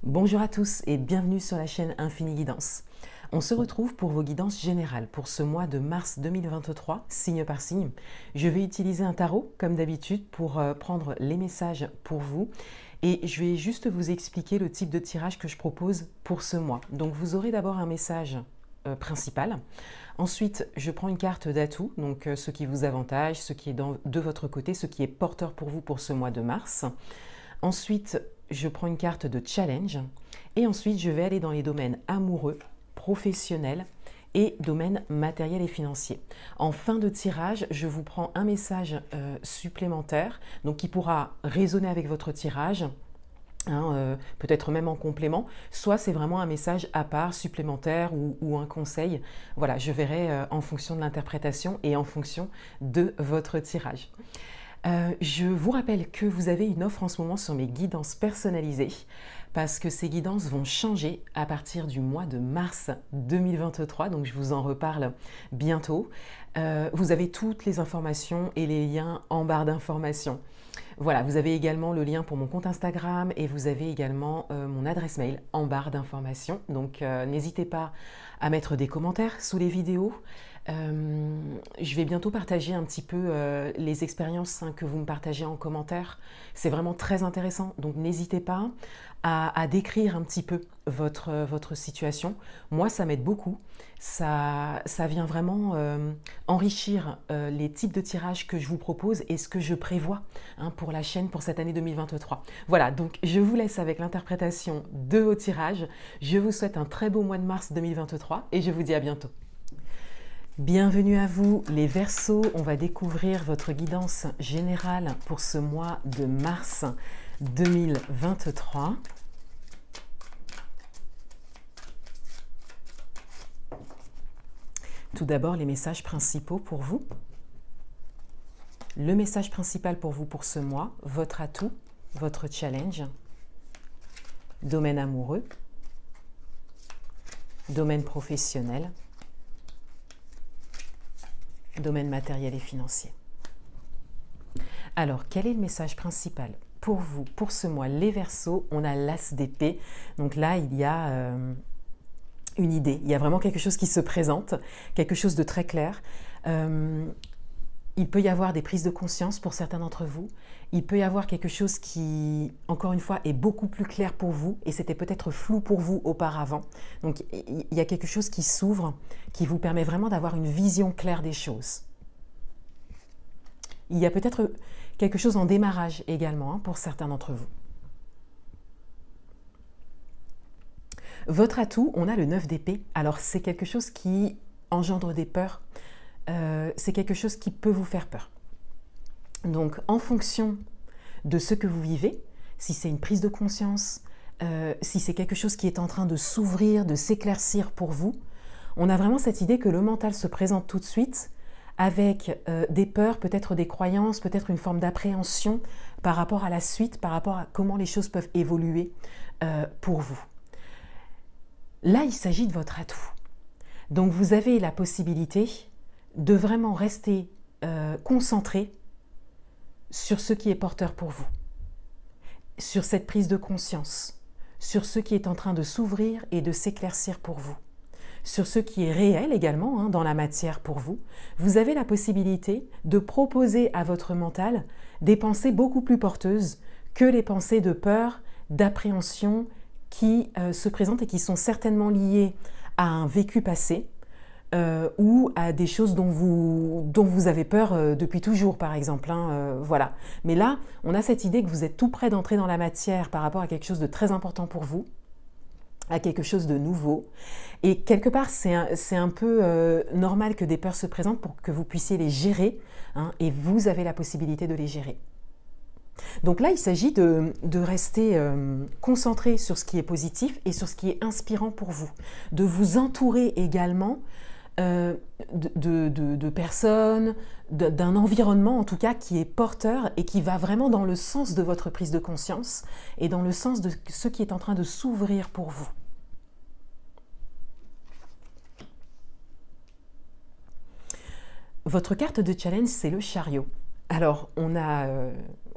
Bonjour à tous et bienvenue sur la chaîne Infini Guidance. On se retrouve pour vos guidances générales pour ce mois de mars 2023, signe par signe. Je vais utiliser un tarot comme d'habitude pour prendre les messages pour vous et je vais juste vous expliquer le type de tirage que je propose pour ce mois. Donc vous aurez d'abord un message principal. Ensuite, je prends une carte d'atout, donc ce qui vous avantage, ce qui est de votre côté, ce qui est porteur pour vous pour ce mois de mars. Ensuite, je prends une carte de challenge et ensuite je vais aller dans les domaines amoureux, professionnels et domaines matériels et financiers. En fin de tirage, je vous prends un message supplémentaire donc qui pourra résonner avec votre tirage. Peut-être même en complément, soit c'est vraiment un message à part, supplémentaire ou un conseil. Voilà, je verrai en fonction de l'interprétation et en fonction de votre tirage. Je vous rappelle que vous avez une offre en ce moment sur mes guidances personnalisées parce que ces guidances vont changer à partir du mois de mars 2023, donc je vous en reparle bientôt. Vous avez toutes les informations et les liens en barre d'informations. Voilà, vous avez également le lien pour mon compte Instagram et vous avez également mon adresse mail en barre d'informations. Donc n'hésitez pas à mettre des commentaires sous les vidéos. Je vais bientôt partager un petit peu les expériences que vous me partagez en commentaire. C'est vraiment très intéressant, donc n'hésitez pas à décrire un petit peu votre situation. Moi, ça m'aide beaucoup. Ça vient vraiment enrichir les types de tirages que je vous propose et ce que je prévois pour la chaîne pour cette année 2023. Voilà, donc je vous laisse avec l'interprétation de vos tirages. Je vous souhaite un très beau mois de mars 2023 et je vous dis à bientôt. Bienvenue à vous les Verseaux, on va découvrir votre guidance générale pour ce mois de mars 2023. Tout d'abord les messages principaux pour vous. Le message principal pour vous pour ce mois, votre atout, votre challenge, domaine amoureux, domaine professionnel, domaine matériel et financier. Alors, quel est le message principal pour vous, pour ce mois, les Verseaux? On a l'As d'épée. Donc là, il y a une idée. Il y a vraiment quelque chose qui se présente, quelque chose de très clair. Il peut y avoir des prises de conscience pour certains d'entre vous. Il peut y avoir quelque chose qui, encore une fois, est beaucoup plus clair pour vous et c'était peut-être flou pour vous auparavant. Donc, il y a quelque chose qui s'ouvre, qui vous permet vraiment d'avoir une vision claire des choses. Il y a peut-être quelque chose en démarrage également pour certains d'entre vous. Votre atout, on a le 9 d'épée. Alors, c'est quelque chose qui engendre des peurs. C'est quelque chose qui peut vous faire peur. Donc, en fonction de ce que vous vivez, si c'est une prise de conscience, si c'est quelque chose qui est en train de s'ouvrir, de s'éclaircir pour vous, on a vraiment cette idée que le mental se présente tout de suite avec des peurs, peut-être des croyances, peut-être une forme d'appréhension par rapport à la suite, par rapport à comment les choses peuvent évoluer pour vous. Là, il s'agit de votre atout. Donc, vous avez la possibilité de vraiment rester concentré sur ce qui est porteur pour vous, sur cette prise de conscience, sur ce qui est en train de s'ouvrir et de s'éclaircir pour vous, sur ce qui est réel également dans la matière pour vous. Vous avez la possibilité de proposer à votre mental des pensées beaucoup plus porteuses que les pensées de peur, d'appréhension qui se présentent et qui sont certainement liées à un vécu passé, ou à des choses dont vous avez peur depuis toujours, par exemple. Voilà. Mais là, on a cette idée que vous êtes tout près d'entrer dans la matière par rapport à quelque chose de très important pour vous, à quelque chose de nouveau. Et quelque part, c'est un peu normal que des peurs se présentent pour que vous puissiez les gérer, et vous avez la possibilité de les gérer. Donc là, il s'agit de rester concentré sur ce qui est positif et sur ce qui est inspirant pour vous. De vous entourer également de personnes, d'un environnement en tout cas qui est porteur et qui va vraiment dans le sens de votre prise de conscience et dans le sens de ce qui est en train de s'ouvrir pour vous. Votre carte de challenge, c'est le chariot. Alors, on a...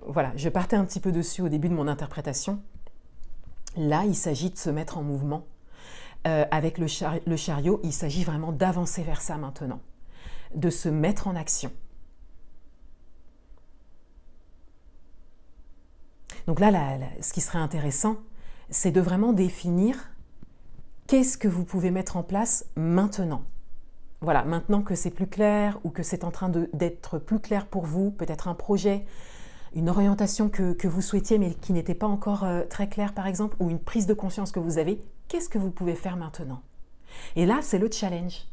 voilà, je partais un petit peu dessus au début de mon interprétation. Là, il s'agit de se mettre en mouvement. Avec le chariot, il s'agit vraiment d'avancer vers ça maintenant, de se mettre en action. Donc là, ce qui serait intéressant, c'est de vraiment définir qu'est-ce que vous pouvez mettre en place maintenant. Voilà, maintenant que c'est plus clair ou que c'est en train d'être plus clair pour vous, peut-être un projet, une orientation que vous souhaitiez mais qui n'était pas encore très claire par exemple, ou une prise de conscience que vous avez, qu'est-ce que vous pouvez faire maintenant? Et là, c'est le challenge.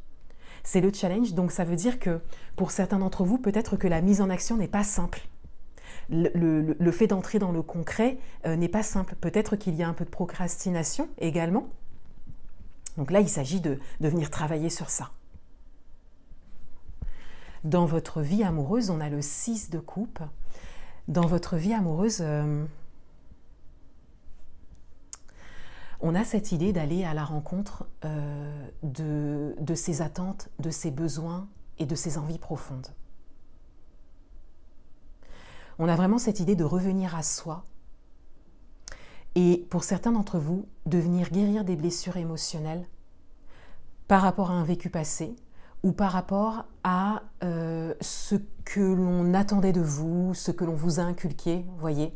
C'est le challenge, donc ça veut dire que pour certains d'entre vous, peut-être que la mise en action n'est pas simple. Le fait d'entrer dans le concret n'est pas simple. Peut-être qu'il y a un peu de procrastination également. Donc là, il s'agit de venir travailler sur ça. Dans votre vie amoureuse, on a le 6 de coupe. Dans votre vie amoureuse, on a cette idée d'aller à la rencontre de ses attentes, de ses besoins et de ses envies profondes. On a vraiment cette idée de revenir à soi et pour certains d'entre vous, de venir guérir des blessures émotionnelles par rapport à un vécu passé ou par rapport à ce que l'on attendait de vous, ce que l'on vous a inculqué, vous voyez,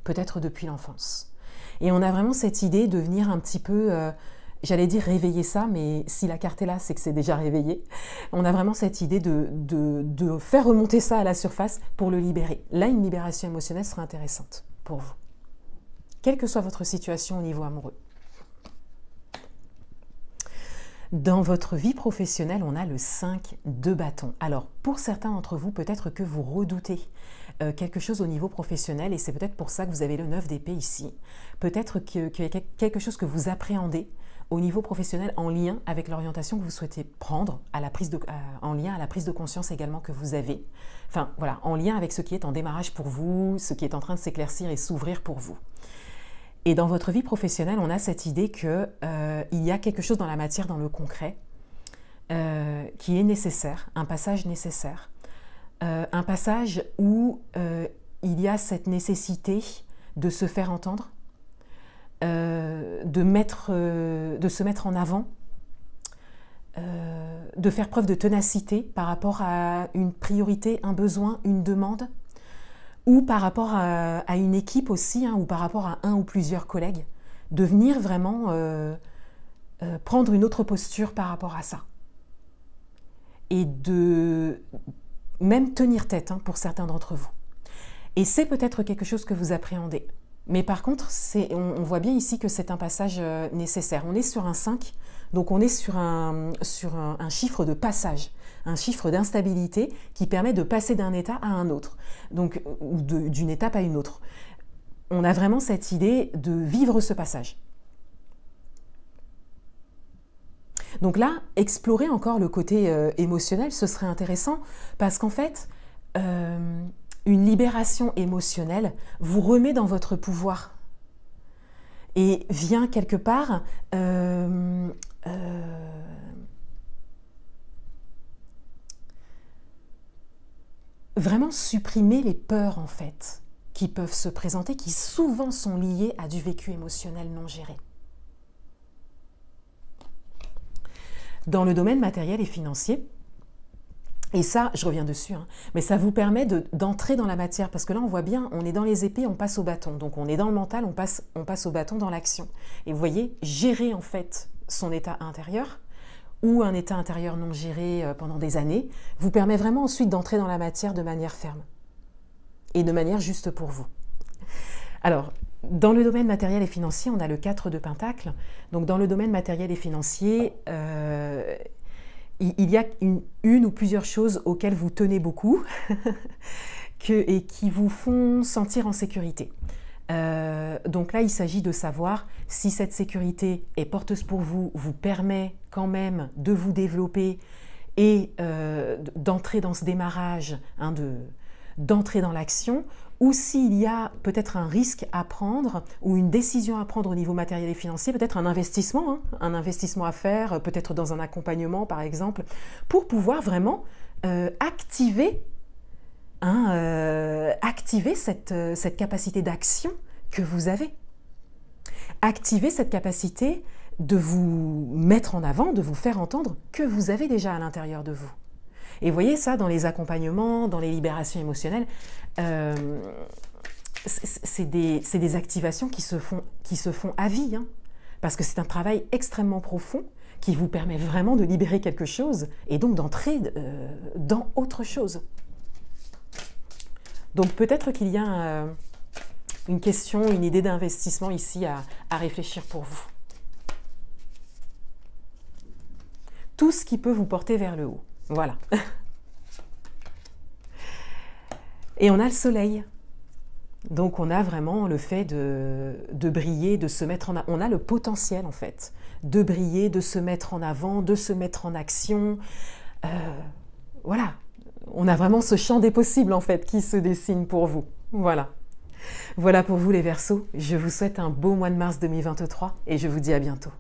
peut-être depuis l'enfance. Et on a vraiment cette idée de venir un petit peu, j'allais dire réveiller ça, mais si la carte est là, c'est que c'est déjà réveillé. On a vraiment cette idée de faire remonter ça à la surface pour le libérer. Là, une libération émotionnelle sera intéressante pour vous, quelle que soit votre situation au niveau amoureux. Dans votre vie professionnelle, on a le 5 de bâton. Alors, pour certains d'entre vous, peut-être que vous redoutez quelque chose au niveau professionnel et c'est peut-être pour ça que vous avez le 9 d'épée ici. Peut-être qu'il y a quelque chose que vous appréhendez au niveau professionnel en lien avec l'orientation que vous souhaitez prendre, en lien à la prise de conscience également que vous avez. Enfin, voilà, en lien avec ce qui est en démarrage pour vous, ce qui est en train de s'éclaircir et s'ouvrir pour vous. Et dans votre vie professionnelle, on a cette idée qu'il y a quelque chose dans la matière, dans le concret, qui est nécessaire, un passage nécessaire. Un passage où il y a cette nécessité de se faire entendre, de se mettre en avant, de faire preuve de ténacité par rapport à une priorité, un besoin, une demande, ou par rapport à une équipe aussi, ou par rapport à un ou plusieurs collègues, de venir vraiment prendre une autre posture par rapport à ça. Et de même tenir tête pour certains d'entre vous. Et c'est peut-être quelque chose que vous appréhendez. Mais par contre, on voit bien ici que c'est un passage nécessaire. On est sur un 5, donc on est sur un chiffre de passage, un chiffre d'instabilité qui permet de passer d'un état à un autre, donc, ou d'une étape à une autre. On a vraiment cette idée de vivre ce passage. Donc là, explorer encore le côté émotionnel, ce serait intéressant parce qu'en fait, une libération émotionnelle vous remet dans votre pouvoir et vient quelque part vraiment supprimer les peurs en fait qui peuvent se présenter, qui souvent sont liées à du vécu émotionnel non géré. Dans le domaine matériel et financier, et ça, je reviens dessus, mais ça vous permet d'entrer dans la matière, parce que là, on voit bien, on est dans les épées, on passe au bâton. Donc, on est dans le mental, on passe au bâton dans l'action. Et vous voyez, gérer en fait son état intérieur, ou un état intérieur non géré pendant des années, vous permet vraiment ensuite d'entrer dans la matière de manière ferme, et de manière juste pour vous. Alors, dans le domaine matériel et financier, on a le 4 de Pentacles. Donc, dans le domaine matériel et financier, il y a une ou plusieurs choses auxquelles vous tenez beaucoup et qui vous font sentir en sécurité. Donc là, il s'agit de savoir si cette sécurité est porteuse pour vous, vous permet quand même de vous développer et d'entrer dans ce démarrage, d'entrer dans l'action, ou s'il y a peut-être un risque à prendre ou une décision à prendre au niveau matériel et financier, peut-être un investissement à faire, peut-être dans un accompagnement par exemple, pour pouvoir vraiment activer cette capacité d'action que vous avez. activez cette capacité de vous mettre en avant, de vous faire entendre que vous avez déjà à l'intérieur de vous. Et vous voyez ça dans les accompagnements, dans les libérations émotionnelles, c'est des activations qui se font à vie, hein, parce que c'est un travail extrêmement profond qui vous permet vraiment de libérer quelque chose et donc d'entrer dans autre chose. Donc peut-être qu'il y a une question, une idée d'investissement ici à réfléchir pour vous. Tout ce qui peut vous porter vers le haut. Voilà. Et on a le soleil. Donc on a vraiment le fait de briller, de se mettre en avant. On a le potentiel en fait de briller, de se mettre en avant, de se mettre en action. Voilà. On a vraiment ce champ des possibles en fait qui se dessine pour vous. Voilà. Voilà pour vous les Verseaux. Je vous souhaite un beau mois de mars 2023 et je vous dis à bientôt.